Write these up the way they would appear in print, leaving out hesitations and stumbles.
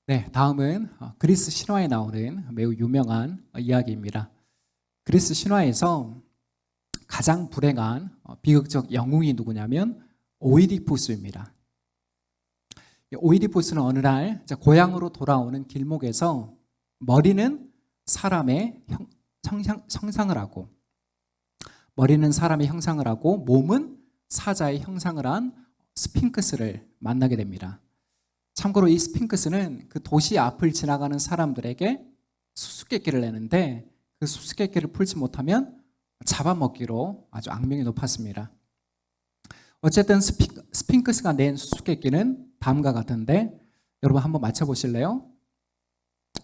네, 다음은 그리스 신화에 나오는 매우 유명한 이야기입니다. 그리스 신화에서 가장 불행한 비극적 영웅이 누구냐면 오이디푸스입니다. 오이디푸스는 어느 날 고향으로 돌아오는 길목에서 머리는 사람의 형상을 하고 몸은 사자의 형상을 한 스핑크스를 만나게 됩니다. 참고로 이 스핑크스는 그 도시 앞을 지나가는 사람들에게 수수께끼를 내는데 그 수수께끼를 풀지 못하면 잡아먹기로 아주 악명이 높았습니다. 어쨌든 스핑크스가 낸 수수께끼는 다음과 같은데 여러분 한번 맞춰보실래요?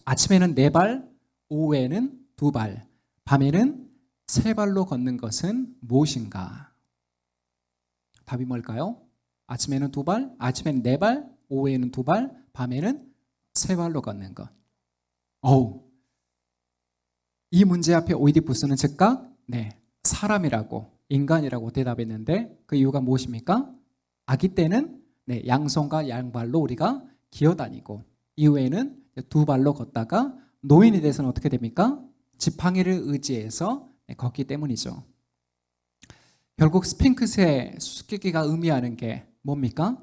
아침에는 4발, 오후에는 2발, 밤에는 3발로 걷는 것은 무엇인가? 답이 뭘까요? 아침에는 4발, 오후에는 2발, 밤에는 3발로 걷는 것. 이 문제 앞에 오이디푸스는 즉각 사람이라고, 인간이라고 대답했는데 그 이유가 무엇입니까? 아기 때는 양손과 양발로 우리가 기어다니고 이후에는 2발로 걷다가 노인이 돼서는 어떻게 됩니까? 지팡이를 의지해서 걷기 때문이죠. 결국 스핑크스의 수수께끼가 의미하는 게 뭡니까?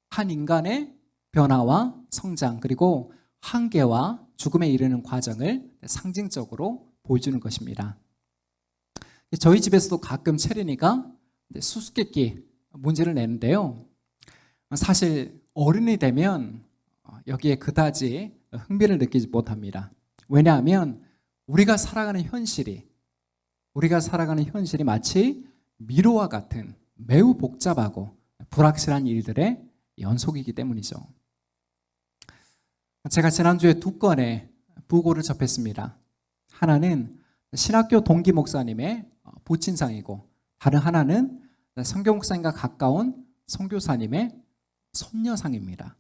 한 인간의 변화와 성장 그리고 한계와 죽음에 이르는 과정을 상징적으로 보여주는 것입니다. 저희 집에서도 가끔 체린이가 수수께끼 문제를 내는데요. 사실 어른이 되면 여기에 그다지 흥미를 느끼지 못합니다. 왜냐하면 우리가 살아가는 현실이 마치 미로와 같은 매우 복잡하고 불확실한 일들의 연속이기 때문이죠. 제가 지난주에 2건의 부고를 접했습니다. 하나는 신학교 동기 목사님의 부친상이고 다른 하나는 선교 목사님과 가까운 선교사님의 손녀상입니다.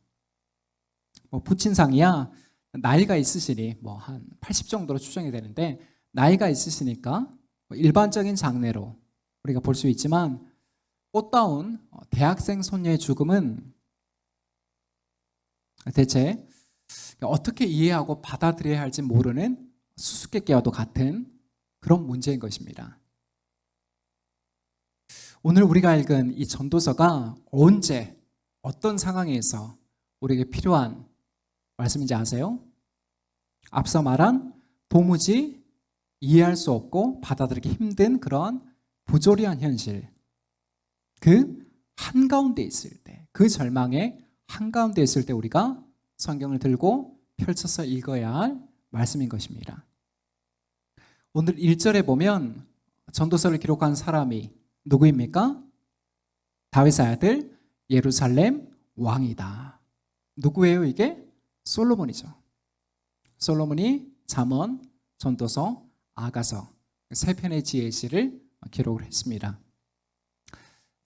부친상이야 나이가 있으시니 한 80 정도로 추정이 되는데 나이가 있으시니까 일반적인 장례로 우리가 볼 수 있지만 꽃다운 대학생 손녀의 죽음은 대체 어떻게 이해하고 받아들여야 할지 모르는 수수께끼와도 같은 그런 문제인 것입니다. 오늘 우리가 읽은 이 전도서가 언제 어떤 상황에서 우리에게 필요한 말씀인지 아세요? 앞서 말한 도무지 이해할 수 없고 받아들이기 힘든 그런 부조리한 현실, 그 한가운데 있을 때, 그 절망의 한가운데 있을 때 우리가 성경을 들고 펼쳐서 읽어야 할 말씀인 것입니다. 오늘 1절에 보면 전도서를 기록한 사람이 누구입니까? 다윗의 아들 예루살렘 왕이다. 누구예요 이게? 솔로몬이죠. 솔로몬이 잠언, 전도서, 아가서 3편의 지혜시를 기록을 했습니다.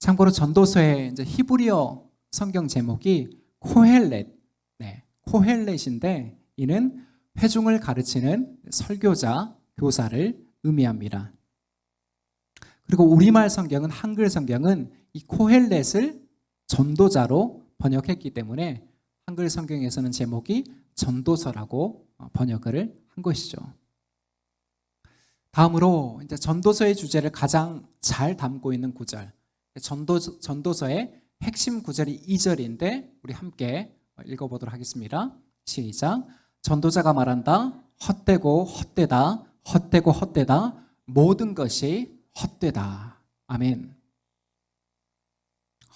참고로 전도서의 히브리어 성경 제목이 코헬렛인데 이는 회중을 가르치는 설교자, 교사를 의미합니다. 그리고 우리말 성경은 한글 성경은 이 코헬렛을 전도자로 번역했기 때문에 한글 성경에서는 제목이 전도서라고 번역을 한 것이죠. 다음으로 이제 전도서의 주제를 가장 잘 담고 있는 구절, 전도서의 핵심 구절이 2절인데 우리 함께 읽어보도록 하겠습니다. 시작. 전도자가 말한다. 헛되고 헛되다. 헛되고 헛되다. 모든 것이 헛되다. 아멘.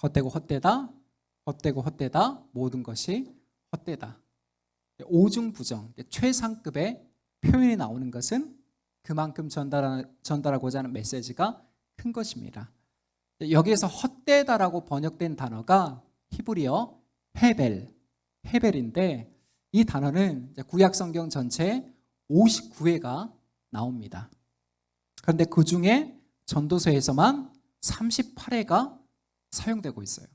헛되고 헛되다. 헛되고 헛되다. 모든 것이 헛되다. 오중부정, 최상급의 표현이 나오는 것은 그만큼 전달하고자 하는 메시지가 큰 것입니다. 여기에서 헛되다라고 번역된 단어가 히브리어 헤벨인데 이 단어는 구약 성경 전체에 59회가 나옵니다. 그런데 그 중에 전도서에서만 38회가 사용되고 있어요.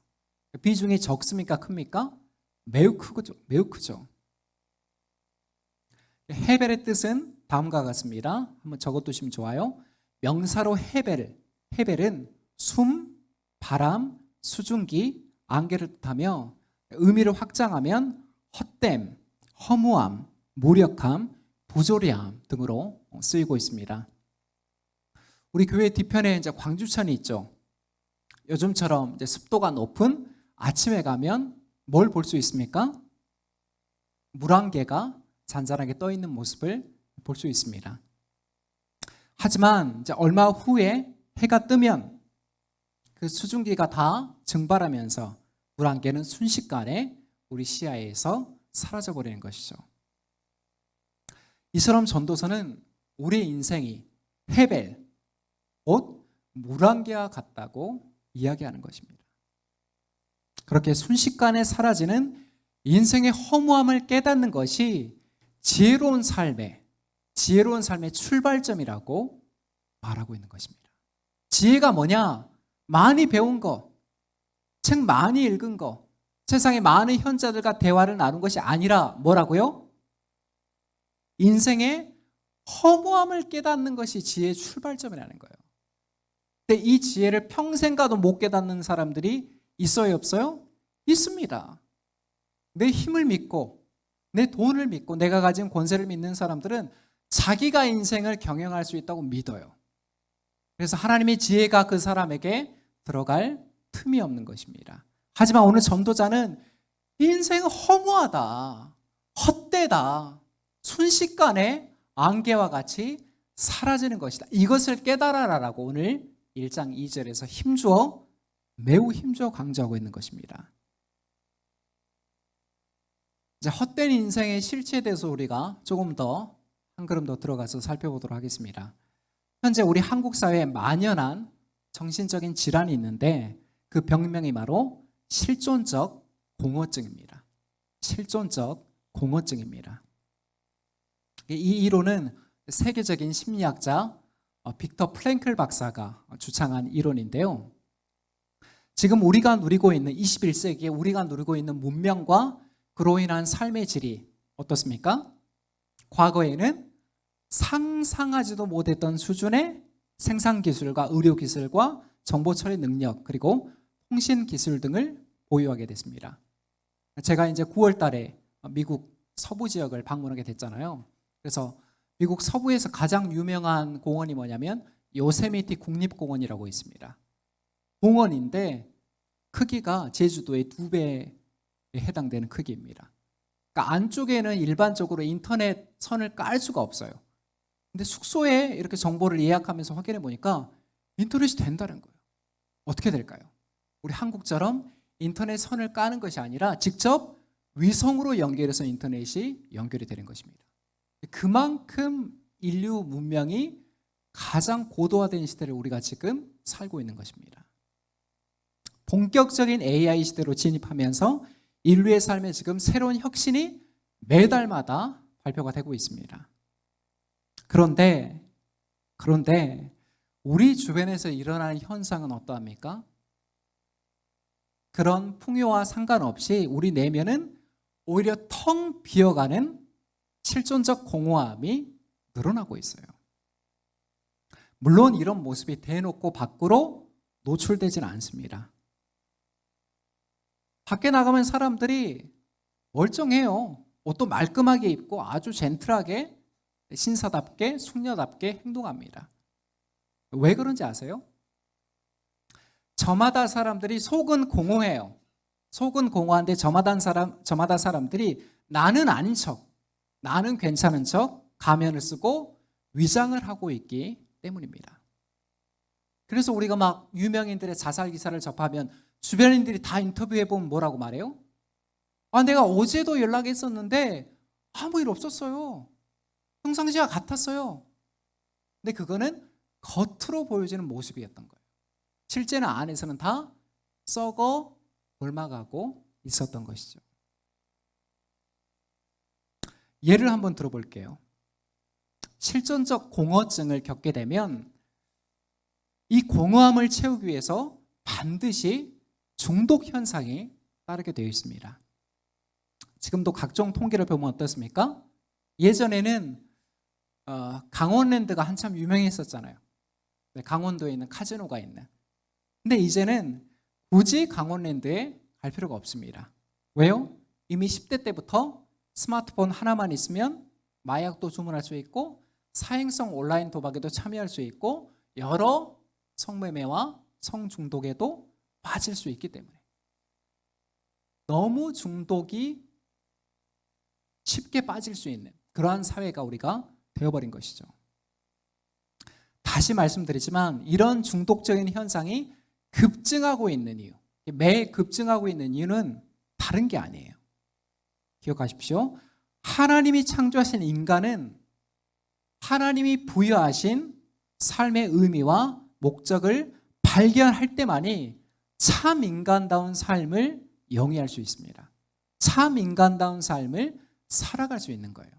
비중이 적습니까? 큽니까? 매우 크죠. 헤벨의 뜻은 다음과 같습니다. 한번 적어두시면 좋아요. 명사로 헤벨은 숨, 바람, 수증기, 안개를 뜻하며 의미를 확장하면 헛됨, 허무함, 무력함, 부조리함 등으로 쓰이고 있습니다. 우리 교회 뒤편에 이제 광주천이 있죠. 요즘처럼 이제 습도가 높은 아침에 가면 뭘 볼 수 있습니까? 물안개가 잔잔하게 떠 있는 모습을 볼 수 있습니다. 하지만 이제 얼마 후에 해가 뜨면 그 수증기가 다 증발하면서 물안개는 순식간에 우리 시야에서 사라져 버리는 것이죠. 이처럼 전도서는 우리 인생이 헤벨, 곧 물안개와 같다고 이야기하는 것입니다. 그렇게 순식간에 사라지는 인생의 허무함을 깨닫는 것이 지혜로운 삶의 출발점이라고 말하고 있는 것입니다. 지혜가 뭐냐? 많이 배운 거, 책 많이 읽은 거, 세상의 많은 현자들과 대화를 나눈 것이 아니라 뭐라고요? 인생의 허무함을 깨닫는 것이 지혜의 출발점이라는 거예요. 근데 이 지혜를 평생 가도 못 깨닫는 사람들이 있어요, 없어요? 있습니다. 내 힘을 믿고 내 돈을 믿고 내가 가진 권세를 믿는 사람들은 자기가 인생을 경영할 수 있다고 믿어요. 그래서 하나님의 지혜가 그 사람에게 들어갈 틈이 없는 것입니다. 하지만 오늘 전도자는 인생은 허무하다, 헛되다, 순식간에 안개와 같이 사라지는 것이다. 이것을 깨달아라라고 오늘 1장 2절에서 매우 힘주어 강조하고 있는 것입니다. 이제 헛된 인생의 실체에 대해서 우리가 조금 더 한 걸음 더 들어가서 살펴보도록 하겠습니다. 현재 우리 한국 사회에 만연한 정신적인 질환이 있는데 그 병명이 바로 실존적 공허증입니다. 실존적 공허증입니다. 이 이론은 세계적인 심리학자 빅터 프랭클 박사가 주창한 이론인데요. 지금 우리가 누리고 있는 21세기에 우리가 누리고 있는 문명과 그로 인한 삶의 질이 어떻습니까? 과거에는 상상하지도 못했던 수준의 생산기술과 의료기술과 정보처리 능력 그리고 통신기술 등을 보유하게 됐습니다. 제가 이제 9월 달에 미국 서부 지역을 방문하게 됐잖아요. 그래서 미국 서부에서 가장 유명한 공원이 뭐냐면 요세미티 국립공원이라고 있습니다. 공원인데 크기가 제주도의 2배에 해당되는 크기입니다. 그러니까 안쪽에는 일반적으로 인터넷 선을 깔 수가 없어요. 근데 숙소에 이렇게 정보를 예약하면서 확인해 보니까 인터넷이 된다는 거예요. 어떻게 될까요? 우리 한국처럼 인터넷 선을 까는 것이 아니라 직접 위성으로 연결해서 인터넷이 연결이 되는 것입니다. 그만큼 인류 문명이 가장 고도화된 시대를 우리가 지금 살고 있는 것입니다. 본격적인 AI 시대로 진입하면서 인류의 삶에 지금 새로운 혁신이 매달마다 발표가 되고 있습니다. 그런데 우리 주변에서 일어나는 현상은 어떠합니까? 그런 풍요와 상관없이 우리 내면은 오히려 텅 비어가는 실존적 공허함이 늘어나고 있어요. 물론 이런 모습이 대놓고 밖으로 노출되지는 않습니다. 밖에 나가면 사람들이 멀쩡해요. 옷도 말끔하게 입고 아주 젠틀하게 신사답게 숙녀답게 행동합니다. 왜 그런지 아세요? 저마다 사람들이 속은 공허해요. 속은 공허한데 저마다 사람들이 나는 아닌 척, 나는 괜찮은 척 가면을 쓰고 위장을 하고 있기 때문입니다. 그래서 우리가 막 유명인들의 자살 기사를 접하면 주변인들이 다 인터뷰해보면 뭐라고 말해요? 내가 어제도 연락했었는데 아무 일 없었어요. 평상시와 같았어요. 근데 그거는 겉으로 보여지는 모습이었던 거예요. 실제는 안에서는 다 썩어 옮아가고 있었던 것이죠. 예를 한번 들어볼게요. 실존적 공허증을 겪게 되면 이 공허함을 채우기 위해서 반드시 중독 현상이 따르게 되어 있습니다. 지금도 각종 통계를 보면 어떻습니까? 예전에는 강원랜드가 한참 유명했었잖아요. 강원도에 있는 카지노가 있는. 근데 이제는 굳이 강원랜드에 갈 필요가 없습니다. 왜요? 이미 10대 때부터 스마트폰 하나만 있으면 마약도 주문할 수 있고 사행성 온라인 도박에도 참여할 수 있고 여러 성매매와 성중독에도 빠질 수 있기 때문에 너무 중독이 쉽게 빠질 수 있는 그러한 사회가 우리가 되어버린 것이죠. 다시 말씀드리지만 이런 중독적인 현상이 급증하고 있는 이유, 매일 급증하고 있는 이유는 다른 게 아니에요. 기억하십시오. 하나님이 창조하신 인간은 하나님이 부여하신 삶의 의미와 목적을 발견할 때만이 참 인간다운 삶을 영위할 수 있습니다. 참 인간다운 삶을 살아갈 수 있는 거예요.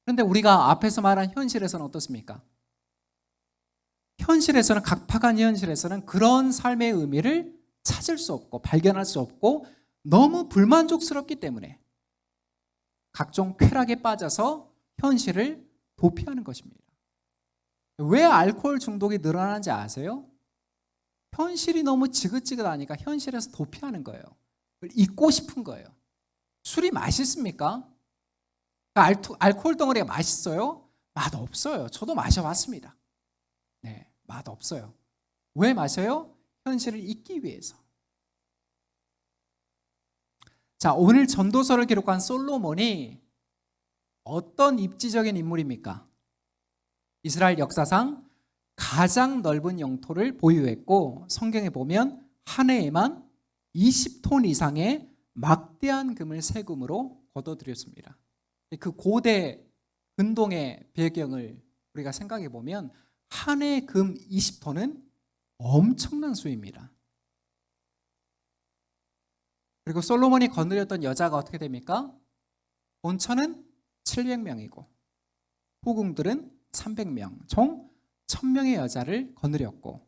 그런데 우리가 앞에서 말한 현실에서는 어떻습니까? 현실에서는 각박한 현실에서는 그런 삶의 의미를 찾을 수 없고 발견할 수 없고 너무 불만족스럽기 때문에 각종 쾌락에 빠져서 현실을 도피하는 것입니다. 왜 알코올 중독이 늘어나는지 아세요? 현실이 너무 지긋지긋하니까 현실에서 도피하는 거예요. 잊고 싶은 거예요. 술이 맛있습니까? 알코올 덩어리가 맛있어요? 맛 없어요. 저도 마셔봤습니다. 네, 맛 없어요. 왜 마셔요? 현실을 잊기 위해서. 자, 오늘 전도서를 기록한 솔로몬이 어떤 입지적인 인물입니까? 이스라엘 역사상 가장 넓은 영토를 보유했고 성경에 보면 한 해에만 20톤 이상의 막대한 금을 세금으로 거둬들였습니다. 그 고대 근동의 배경을 우리가 생각해 보면 한 해 금 20톤은 엄청난 수입니다. 그리고 솔로몬이 거느렸던 여자가 어떻게 됩니까? 본처는 700명이고 후궁들은 300명, 총 1000명의 여자를 거느렸고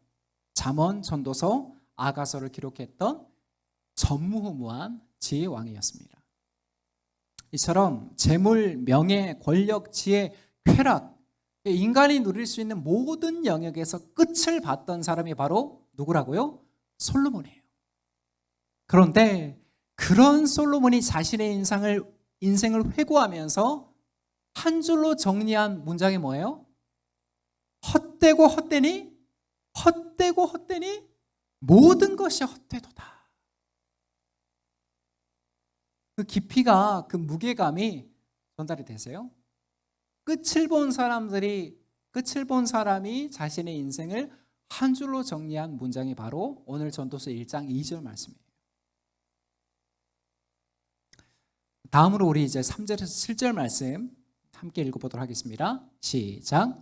잠언, 전도서, 아가서를 기록했던 전무후무한 지혜의 왕이었습니다. 이처럼 재물, 명예, 권력, 지혜, 쾌락, 인간이 누릴 수 있는 모든 영역에서 끝을 봤던 사람이 바로 누구라고요? 솔로몬이에요. 그런데 그런 솔로몬이 자신의 인생을 회고하면서 한 줄로 정리한 문장이 뭐예요? 헛되고 헛되니 헛되고 헛되니 모든 것이 헛되도다. 그 깊이가, 그 무게감이 전달이 되세요? 끝을 본 사람이 자신의 인생을 한 줄로 정리한 문장이 바로 오늘 전도서 1장 2절 말씀이에요. 다음으로 우리 이제 3절에서 7절 말씀 함께 읽어보도록 하겠습니다. 시작.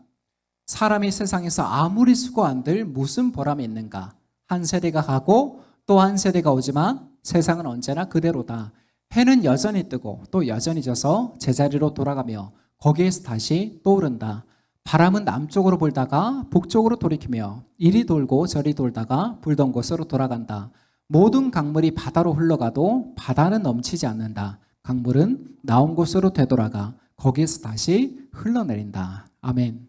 사람이 세상에서 아무리 수고한들 무슨 보람이 있는가? 한 세대가 가고 또 한 세대가 오지만 세상은 언제나 그대로다. 해는 여전히 뜨고 또 여전히 져서 제자리로 돌아가며 거기에서 다시 떠오른다. 바람은 남쪽으로 불다가 북쪽으로 돌이키며 이리 돌고 저리 돌다가 불던 곳으로 돌아간다. 모든 강물이 바다로 흘러가도 바다는 넘치지 않는다. 강물은 나온 곳으로 되돌아가 거기에서 다시 흘러내린다. 아멘.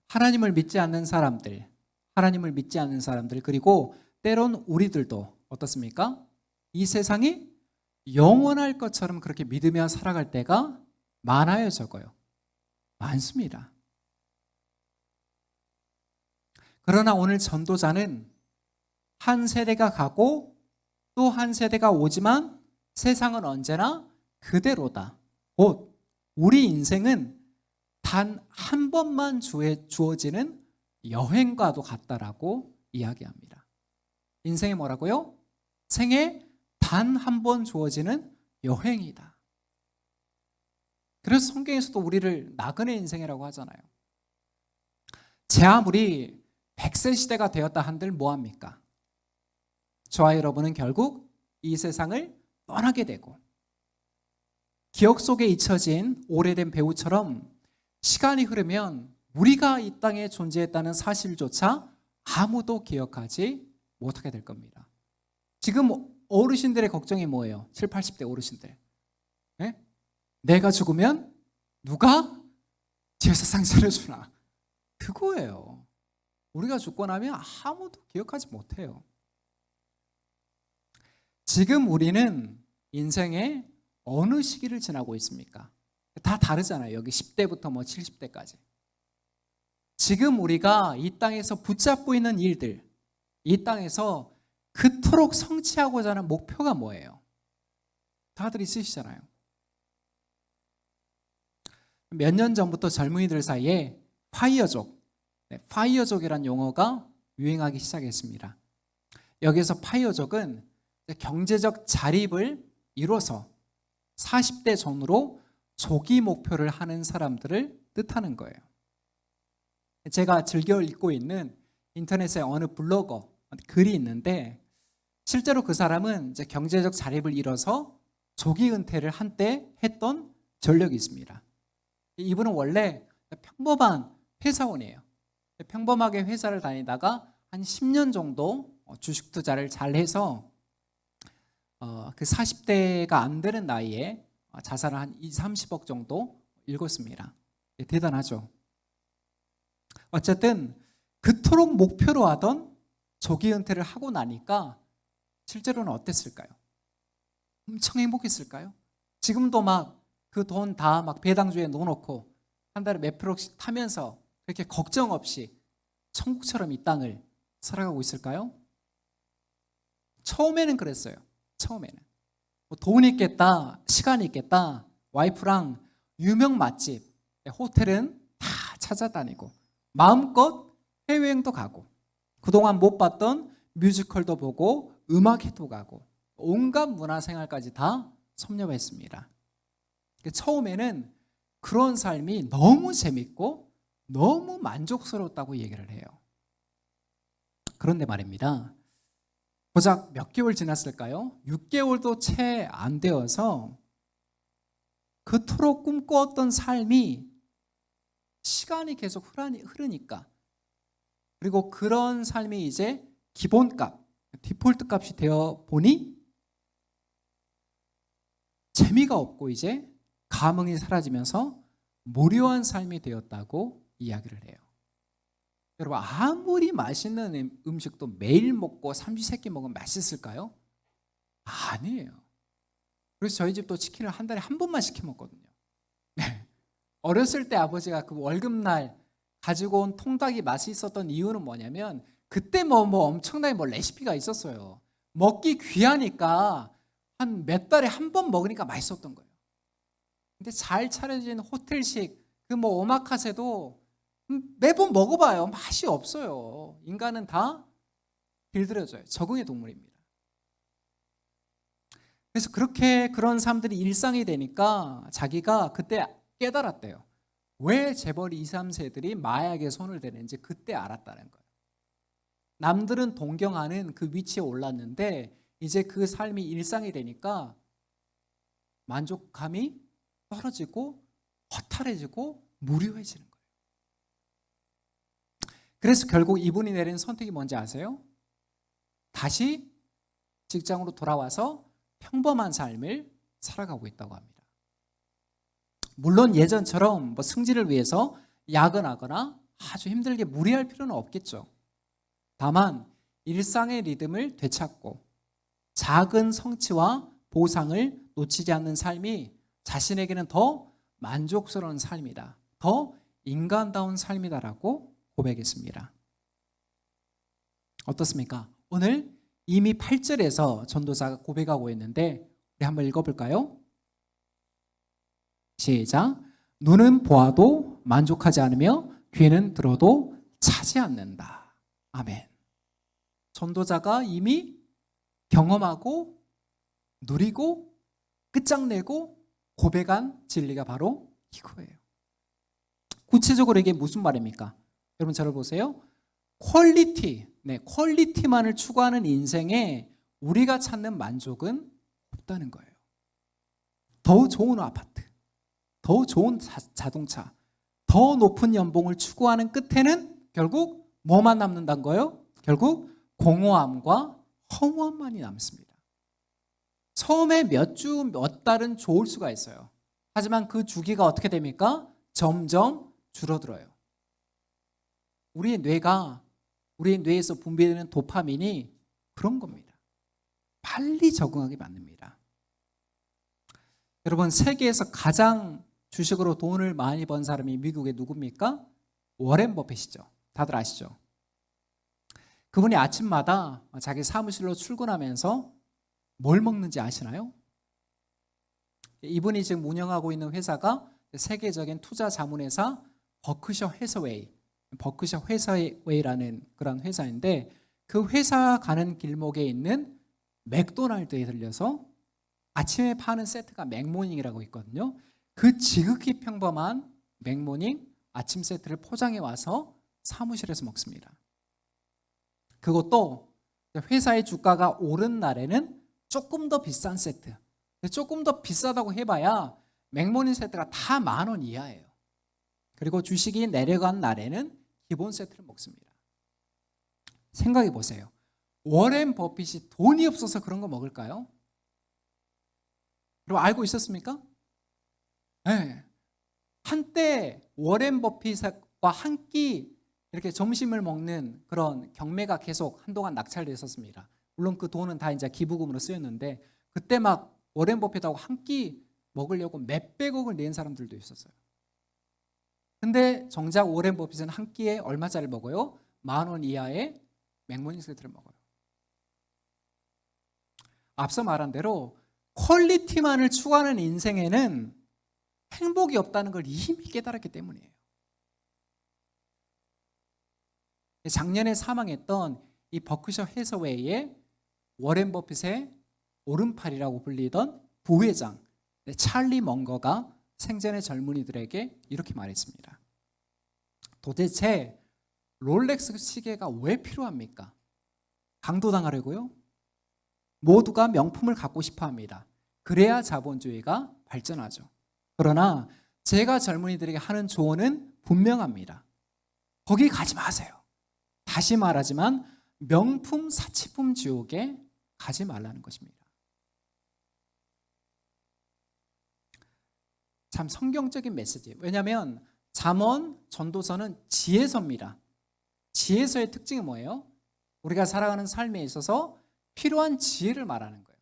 하나님을 믿지 않는 사람들, 그리고 때론 우리들도 어떻습니까? 이 세상이 영원할 것처럼 그렇게 믿으며 살아갈 때가 많아요, 적어요? 많습니다. 그러나 오늘 전도자는 한 세대가 가고 또 한 세대가 오지만 세상은 언제나 그대로다. 곧 우리 인생은 단 한 번만 주어지는 여행과도 같다라고 이야기합니다. 인생이 뭐라고요? 생에 단 한 번 주어지는 여행이다. 그래서 성경에서도 우리를 나그네 인생이라고 하잖아요. 제 아무리 100세 시대가 되었다 한들 뭐합니까? 저와 여러분은 결국 이 세상을 떠나게 되고 기억 속에 잊혀진 오래된 배우처럼 시간이 흐르면 우리가 이 땅에 존재했다는 사실조차 아무도 기억하지 못하게 될 겁니다. 지금 어르신들의 걱정이 뭐예요? 7, 80대 어르신들. 네? 내가 죽으면 누가 뒤에서 상처를 주나? 그거예요. 우리가 죽고 나면 아무도 기억하지 못해요. 지금 우리는 인생의 어느 시기를 지나고 있습니까? 다 다르잖아요. 여기 10대부터 뭐 70대까지. 지금 우리가 이 땅에서 붙잡고 있는 일들, 이 땅에서 그토록 성취하고자 하는 목표가 뭐예요? 다들 있으시잖아요. 몇 년 전부터 젊은이들 사이에 파이어족, 파이어족이라는 용어가 유행하기 시작했습니다. 여기서 파이어족은 경제적 자립을 이뤄서 40대 전후로 조기 목표를 하는 사람들을 뜻하는 거예요. 제가 즐겨 읽고 있는 인터넷에 어느 블로거 글이 있는데 실제로 그 사람은 이제 경제적 자립을 이뤄서 조기 은퇴를 한때 했던 전력이 있습니다. 이분은 원래 평범한 회사원이에요. 평범하게 회사를 다니다가 한 10년 정도 주식 투자를 잘 해서 그 40대가 안 되는 나이에 자산을 한 20-30억 정도 읽었습니다. 대단하죠. 어쨌든 그토록 목표로 하던 조기 은퇴를 하고 나니까 실제로는 어땠을까요? 엄청 행복했을까요? 지금도 막 그 돈 다 막 배당주에 넣어놓고 한 달에 몇 프로씩 타면서 그렇게 걱정 없이 천국처럼 이 땅을 살아가고 있을까요? 처음에는 그랬어요. 처음에는 뭐 돈 있겠다, 시간이 있겠다, 와이프랑 유명 맛집, 호텔은 다 찾아다니고 마음껏 해외여행도 가고 그동안 못 봤던 뮤지컬도 보고 음악회도 가고 온갖 문화생활까지 다 섭렵했습니다. 처음에는 그런 삶이 너무 재밌고 너무 만족스러웠다고 얘기를 해요. 그런데 말입니다. 고작 몇 개월 지났을까요? 6개월도 채 안 되어서 그토록 꿈꿔왔던 삶이 시간이 계속 흐르니까 그리고 그런 삶이 이제 기본값, 디폴트 값이 되어 보니 재미가 없고 이제 감흥이 사라지면서 무료한 삶이 되었다고 이야기를 해요. 여러분 아무리 맛있는 음식도 매일 먹고 삼시세끼 먹으면 맛있을까요? 아니에요. 그래서 저희 집도 치킨을 한 달에 한 번만 시켜 먹거든요. 네. 어렸을 때 아버지가 그 월급날 가지고 온 통닭이 맛이 있었던 이유는 뭐냐면 그때 뭐 엄청나게 레시피가 있었어요. 먹기 귀하니까 한 몇 달에 한 번 먹으니까 맛있었던 거예요. 근데 잘 차려진 호텔식 그 오마카세도 매번 먹어봐요. 맛이 없어요. 인간은 다 길들여져요. 적응의 동물입니다. 그래서 그런 사람들이 일상이 되니까 자기가 그때 깨달았대요. 왜 재벌 2, 3세들이 마약에 손을 대는지 그때 알았다는 거예요. 남들은 동경하는 그 위치에 올랐는데 이제 그 삶이 일상이 되니까 만족감이 떨어지고 허탈해지고 무료해지는 거예요. 그래서 결국 이분이 내린 선택이 뭔지 아세요? 다시 직장으로 돌아와서 평범한 삶을 살아가고 있다고 합니다. 물론 예전처럼 승진을 위해서 야근하거나 아주 힘들게 무리할 필요는 없겠죠. 다만 일상의 리듬을 되찾고 작은 성취와 보상을 놓치지 않는 삶이 자신에게는 더 만족스러운 삶이다. 더 인간다운 삶이다라고 고백했습니다. 어떻습니까? 오늘 이미 8절에서 전도사가 고백하고 있는데 우리 한번 읽어볼까요? 시작. 눈은 보아도 만족하지 않으며 귀는 들어도 차지 않는다. 아멘. 전도자가 이미 경험하고 누리고 끝장내고 고백한 진리가 바로 이거예요. 구체적으로 이게 무슨 말입니까? 여러분 저를 보세요. 퀄리티만을 추구하는 인생에 우리가 찾는 만족은 없다는 거예요. 더 좋은 아파트, 더 좋은 자동차, 더 높은 연봉을 추구하는 끝에는 결국 뭐만 남는다는 거예요? 결국 공허함과 허무함만이 남습니다. 처음에 몇 주, 몇 달은 좋을 수가 있어요. 하지만 그 주기가 어떻게 됩니까? 점점 줄어들어요. 우리 뇌에서 분비되는 도파민이 그런 겁니다. 빨리 적응하게 만듭니다. 여러분, 세계에서 가장 주식으로 돈을 많이 번 사람이 미국의 누굽니까? 워렌 버핏이죠. 다들 아시죠? 그분이 아침마다 자기 사무실로 출근하면서 뭘 먹는지 아시나요? 이분이 지금 운영하고 있는 회사가 세계적인 투자 자문회사 버크셔 해서웨이라는 그런 회사인데, 그 회사 가는 길목에 있는 맥도날드에 들려서 아침에 파는 세트가 맥모닝이라고 있거든요. 그 지극히 평범한 맥모닝 아침 세트를 포장해 와서 사무실에서 먹습니다. 그것도 회사의 주가가 오른 날에는 조금 더 비싼 세트, 조금 더 비싸다고 해봐야 맥모닝 세트가 다 10,000원 이하예요. 그리고 주식이 내려간 날에는 기본 세트를 먹습니다. 생각해 보세요. 워렌 버핏이 돈이 없어서 그런 거 먹을까요? 여러분 알고 있었습니까? 네. 한때 워렌 버핏과 한 끼 이렇게 점심을 먹는 그런 경매가 계속 한동안 낙찰됐었습니다. 물론 그 돈은 다 이제 기부금으로 쓰였는데, 그때 막 워렌 버핏하고 한 끼 먹으려고 몇백억을 낸 사람들도 있었어요. 근데 정작 워렌 버핏은 한 끼에 얼마짜리 먹어요? 10,000원 이하의 맥모닝 세트를 먹어요. 앞서 말한 대로 퀄리티만을 추구하는 인생에는 행복이 없다는 걸 이미 깨달았기 때문이에요. 작년에 사망했던 이 버크셔 해서웨이의 워렌 버핏의 오른팔이라고 불리던 부회장 찰리 멍거가 생전의 젊은이들에게 이렇게 말했습니다. 도대체 롤렉스 시계가 왜 필요합니까? 강도당하려고요? 모두가 명품을 갖고 싶어 합니다. 그래야 자본주의가 발전하죠. 그러나 제가 젊은이들에게 하는 조언은 분명합니다. 거기 가지 마세요. 다시 말하지만 명품 사치품 지옥에 가지 말라는 것입니다. 참 성경적인 메시지예요. 왜냐하면 잠언, 전도서는 지혜서입니다. 지혜서의 특징이 뭐예요? 우리가 살아가는 삶에 있어서 필요한 지혜를 말하는 거예요.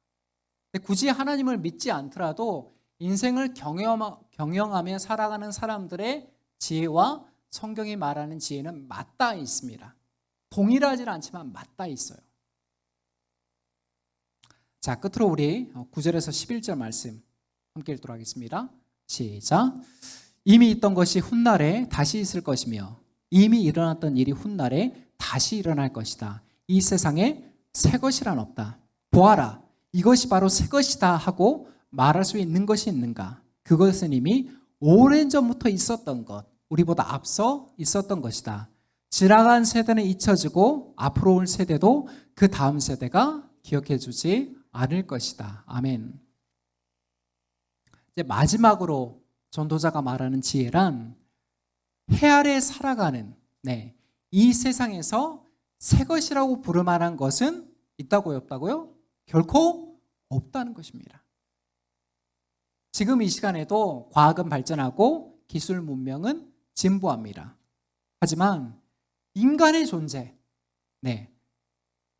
근데 굳이 하나님을 믿지 않더라도 인생을 경영하며 살아가는 사람들의 지혜와 성경이 말하는 지혜는 맞닿아 있습니다. 동일하지는 않지만 맞닿아 있어요. 자, 끝으로 우리 9절에서 11절 말씀 함께 읽도록 하겠습니다. 시작. 이미 있던 것이 훗날에 다시 있을 것이며 이미 일어났던 일이 훗날에 다시 일어날 것이다. 이 세상에 새 것이란 없다. 보아라, 이것이 바로 새 것이다 하고 말할 수 있는 것이 있는가? 그것은 이미 오랜 전부터 있었던 것, 우리보다 앞서 있었던 것이다. 지나간 세대는 잊혀지고 앞으로 올 세대도 그 다음 세대가 기억해 주지 않을 것이다. 아멘. 이제 마지막으로 전도자가 말하는 지혜란 해 아래 살아가는 이 세상에서 새 것이라고 부를 만한 것은 있다고요, 없다고요? 결코 없다는 것입니다. 지금 이 시간에도 과학은 발전하고 기술 문명은 진보합니다. 하지만 인간의 존재,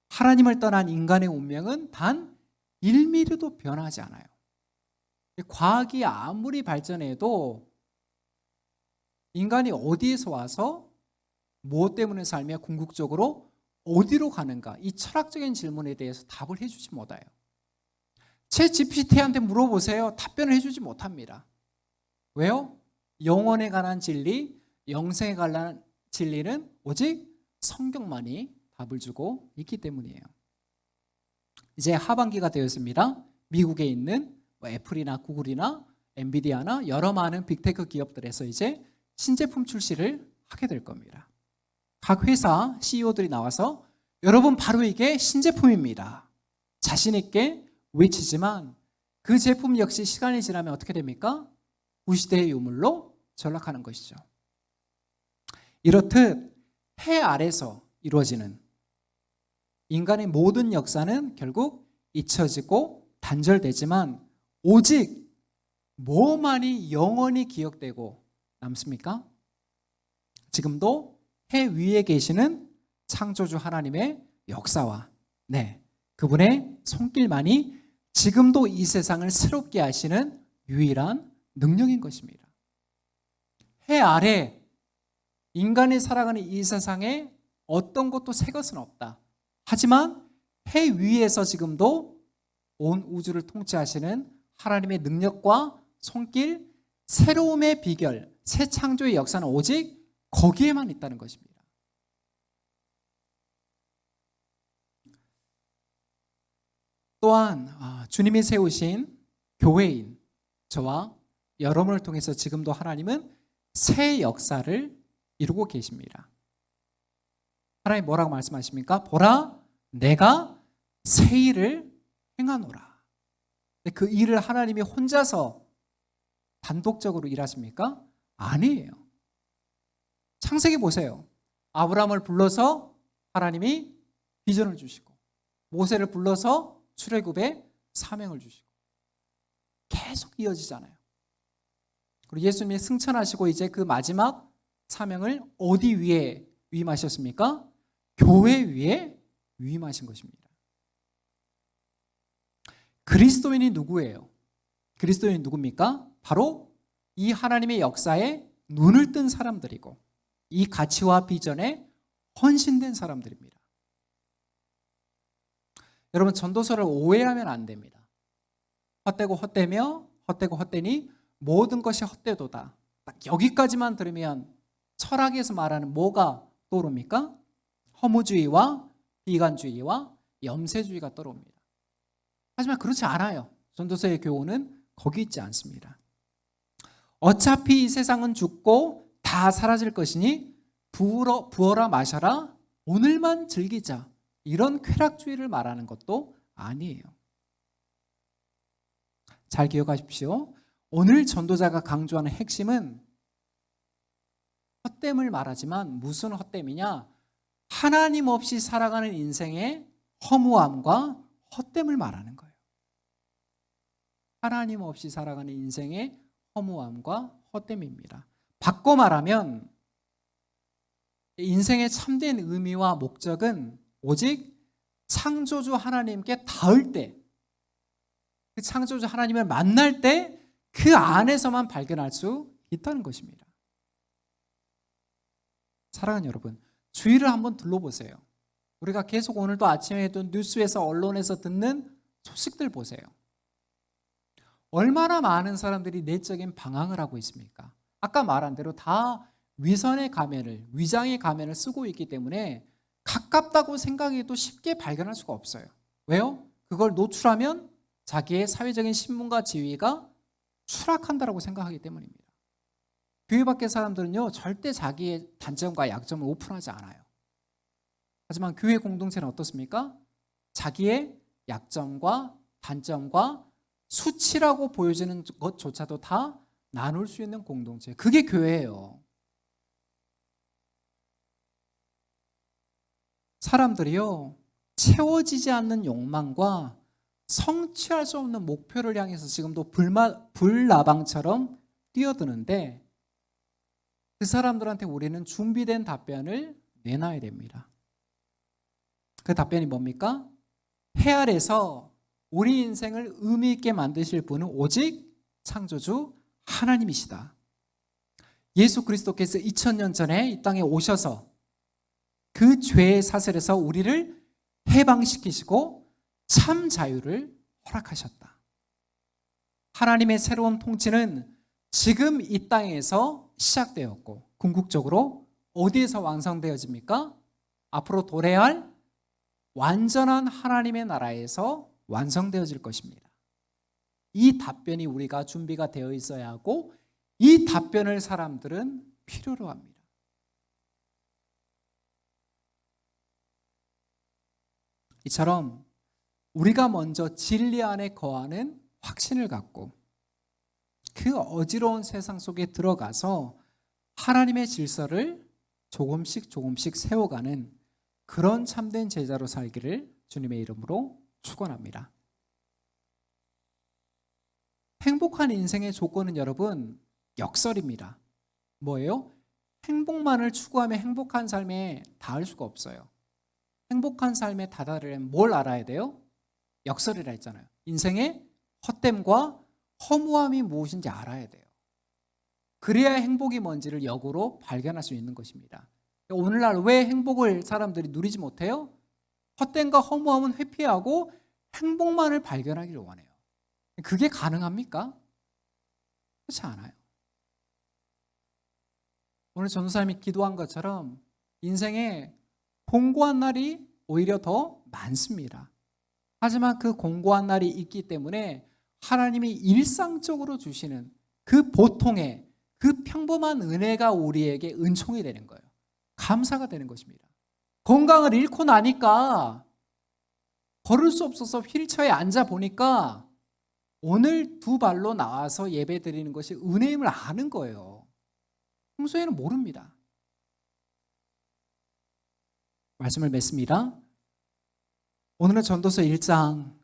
하나님을 떠난 인간의 운명은 단 1mm도 변하지 않아요. 과학이 아무리 발전해도 인간이 어디에서 와서 무엇 때문에 살며 궁극적으로 어디로 가는가, 이 철학적인 질문에 대해서 답을 해주지 못해요. 챗GPT한테 물어보세요. 답변을 해주지 못합니다. 왜요? 영혼에 관한 진리, 영생에 관한 진리는 오직 성경만이 답을 주고 있기 때문이에요. 이제 하반기가 되었습니다. 미국에 있는 애플이나 구글이나 엔비디아나 여러 많은 빅테크 기업들에서 이제 신제품 출시를 하게 될 겁니다. 각 회사 CEO들이 나와서 여러분 바로 이게 신제품입니다. 자신 있게 외치지만 그 제품 역시 시간이 지나면 어떻게 됩니까? 구시대의 유물로 전락하는 것이죠. 이렇듯 해 아래서 이루어지는 인간의 모든 역사는 결국 잊혀지고 단절되지만 오직 뭐만이 영원히 기억되고 남습니까? 지금도 해 위에 계시는 창조주 하나님의 역사와 그분의 손길만이 지금도 이 세상을 새롭게 하시는 유일한 능력인 것입니다. 해 아래 인간이 살아가는 이 세상에 어떤 것도 새 것은 없다. 하지만 해 위에서 지금도 온 우주를 통치하시는 하나님의 능력과 손길, 새로움의 비결, 새 창조의 역사는 오직 거기에만 있다는 것입니다. 또한 주님이 세우신 교회인 저와 여러분을 통해서 지금도 하나님은 새 역사를 이루고 계십니다. 하나님 뭐라고 말씀하십니까? 보라, 내가 새 일을 행하노라. 그 일을 하나님이 혼자서 단독적으로 일하십니까? 아니에요. 창세기 보세요. 아브라함을 불러서 하나님이 비전을 주시고, 모세를 불러서 출애굽의 사명을 주시고, 계속 이어지잖아요. 그리고 예수님이 승천하시고 이제 그 마지막 사명을 어디 위에 위임하셨습니까? 교회 위에 위임하신 것입니다. 그리스도인이 누구예요? 그리스도인이 누굽니까? 바로 이 하나님의 역사에 눈을 뜬 사람들이고 이 가치와 비전에 헌신된 사람들입니다. 여러분, 전도서를 오해하면 안 됩니다. 헛되고 헛되며 헛되고 헛되니 모든 것이 헛되도다. 딱 여기까지만 들으면 철학에서 말하는 뭐가 떠오릅니까? 허무주의와 비관주의와 염세주의가 떠오릅니다. 하지만 그렇지 않아요. 전도서의 교훈은 거기 있지 않습니다. 어차피 이 세상은 죽고 다 사라질 것이니 부어라 마셔라, 오늘만 즐기자, 이런 쾌락주의를 말하는 것도 아니에요. 잘 기억하십시오. 오늘 전도자가 강조하는 핵심은 헛됨을 말하지만 무슨 헛됨이냐? 하나님 없이 살아가는 인생의 허무함과 헛됨을 말하는 거예요. 하나님 없이 살아가는 인생의 허무함과 헛됨입니다. 바꿔 말하면 인생의 참된 의미와 목적은 오직 창조주 하나님께 닿을 때, 그 창조주 하나님을 만날 때 그 안에서만 발견할 수 있다는 것입니다. 사랑하는 여러분, 주위를 한번 둘러보세요. 우리가 계속 오늘도 아침에도 뉴스에서 언론에서 듣는 소식들 보세요. 얼마나 많은 사람들이 내적인 방황을 하고 있습니까? 아까 말한 대로 다 위선의 가면을, 위장의 가면을 쓰고 있기 때문에 가깝다고 생각해도 쉽게 발견할 수가 없어요. 왜요? 그걸 노출하면 자기의 사회적인 신분과 지위가 추락한다고 생각하기 때문입니다. 교회 밖의 사람들은요, 절대 자기의 단점과 약점을 오픈하지 않아요. 하지만 교회 공동체는 어떻습니까? 자기의 약점과 단점과 수치라고 보여지는 것조차도 다 나눌 수 있는 공동체, 그게 교회예요. 사람들이요, 채워지지 않는 욕망과 성취할 수 없는 목표를 향해서 지금도 불나방처럼 뛰어드는데, 그 사람들한테 우리는 준비된 답변을 내놔야 됩니다. 그 답변이 뭡니까? 해 아래서 우리 인생을 의미 있게 만드실 분은 오직 창조주 하나님이시다. 예수 그리스도께서 2000년 전에 이 땅에 오셔서 그 죄의 사슬에서 우리를 해방시키시고 참 자유를 허락하셨다. 하나님의 새로운 통치는 지금 이 땅에서 시작되었고 궁극적으로 어디에서 완성되어집니까? 앞으로 도래할 완전한 하나님의 나라에서 완성되어질 것입니다. 이 답변이 우리가 준비가 되어 있어야 하고 이 답변을 사람들은 필요로 합니다. 이처럼 우리가 먼저 진리 안에 거하는 확신을 갖고 그 어지러운 세상 속에 들어가서 하나님의 질서를 조금씩 세워가는 그런 참된 제자로 살기를 주님의 이름으로 축원합니다. 행복한 인생의 조건은 여러분 역설입니다. 뭐예요? 행복만을 추구하며 행복한 삶에 닿을 수가 없어요. 행복한 삶에 다다르려면 뭘 알아야 돼요? 역설이라 했잖아요. 인생의 헛됨과 허무함이 무엇인지 알아야 돼요. 그래야 행복이 뭔지를 역으로 발견할 수 있는 것입니다. 오늘날 왜 행복을 사람들이 누리지 못해요? 헛된과 허무함은 회피하고 행복만을 발견하기를 원해요. 그게 가능합니까? 그렇지 않아요. 오늘 전도사님이 기도한 것처럼 인생에 공고한 날이 오히려 더 많습니다. 하지만 그 공고한 날이 있기 때문에 하나님이 일상적으로 주시는 그 보통의 그 평범한 은혜가 우리에게 은총이 되는 거예요. 감사가 되는 것입니다. 건강을 잃고 나니까 걸을 수 없어서 휠체어에 앉아 보니까 오늘 두 발로 나와서 예배 드리는 것이 은혜임을 아는 거예요. 평소에는 모릅니다. 말씀을 맺습니다. 오늘은 전도서 1장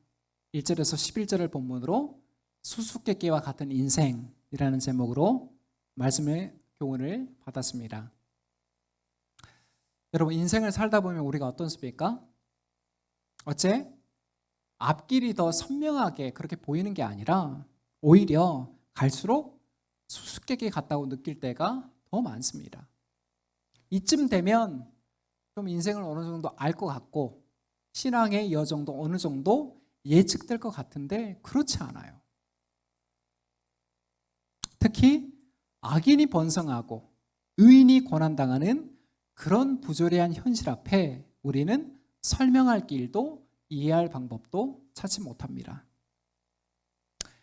1절에서 11절을 본문으로 수수께끼와 같은 인생이라는 제목으로 말씀의 교훈을 받았습니다. 여러분, 인생을 살다 보면 우리가 어떻습니까? 어째? 앞길이 더 선명하게 그렇게 보이는 게 아니라 오히려 갈수록 수수께끼 같다고 느낄 때가 더 많습니다. 이쯤 되면 좀 인생을 어느 정도 알 것 같고 신앙의 여정도 어느 정도 예측될 것 같은데 그렇지 않아요. 특히 악인이 번성하고 의인이 고난당하는 그런 부조리한 현실 앞에 우리는 설명할 길도 이해할 방법도 찾지 못합니다.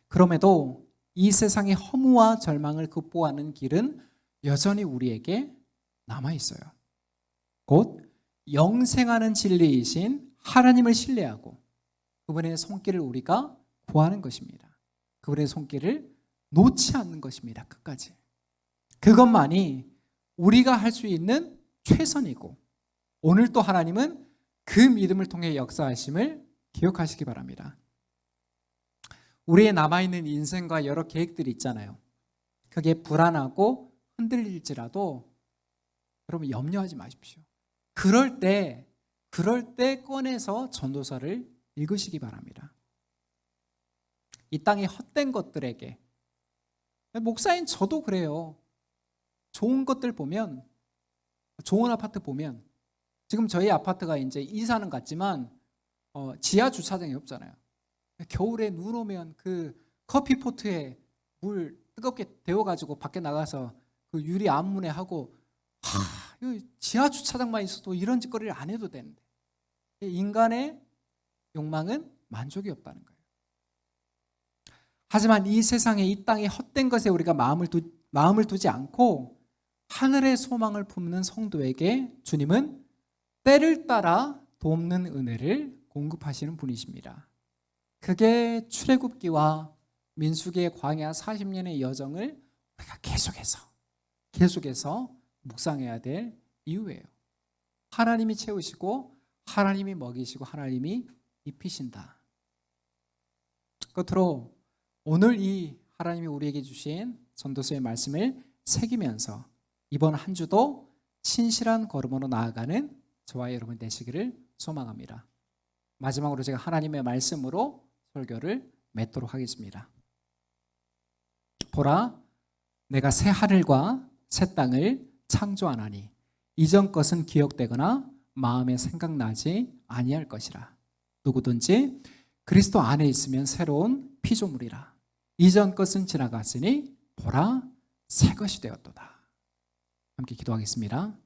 그럼에도 이 세상의 허무와 절망을 극복하는 길은 여전히 우리에게 남아있어요. 곧 영생하는 진리이신 하나님을 신뢰하고 그분의 손길을 우리가 구하는 것입니다. 그분의 손길을 놓지 않는 것입니다. 끝까지. 그것만이 우리가 할 수 있는 최선이고 오늘 또 하나님은 그 믿음을 통해 역사하심을 기억하시기 바랍니다. 우리의 남아있는 인생과 여러 계획들이 있잖아요. 그게 불안하고 흔들릴지라도 여러분 염려하지 마십시오. 그럴 때 꺼내서 전도서를 읽으시기 바랍니다. 이 땅의 헛된 것들에게 목사인 저도 그래요. 좋은 것들 보면 좋은 아파트 보면 지금 저희 아파트가 이제 이사는 갔지만 지하 주차장이 없잖아요. 겨울에 눈 오면 그 커피포트에 물 뜨겁게 데워가지고 밖에 나가서 그 유리 앞문에 하고 지하 주차장만 있어도 이런 짓거리를 안 해도 되는데 인간의 욕망은 만족이 없다는 거예요. 하지만 이 세상에 이 땅의 헛된 것에 우리가 마음을 두지 않고 하늘의 소망을 품는 성도에게 주님은 때를 따라 돕는 은혜를 공급하시는 분이십니다. 그게 출애굽기와 민수기의 광야 40년의 여정을 우리가 계속해서 묵상해야 될 이유예요. 하나님이 채우시고 하나님이 먹이시고 하나님이 입히신다. 끝으로 오늘 이 하나님이 우리에게 주신 전도서의 말씀을 새기면서 이번 한 주도 신실한 걸음으로 나아가는 저와 여러분 되시기를 소망합니다. 마지막으로 제가 하나님의 말씀으로 설교를 맺도록 하겠습니다. 보라, 내가 새 하늘과 새 땅을 창조하나니 이전 것은 기억되거나 마음에 생각나지 아니할 것이라. 누구든지 그리스도 안에 있으면 새로운 피조물이라. 이전 것은 지나갔으니 보라, 새 것이 되었도다. 함께 기도하겠습니다.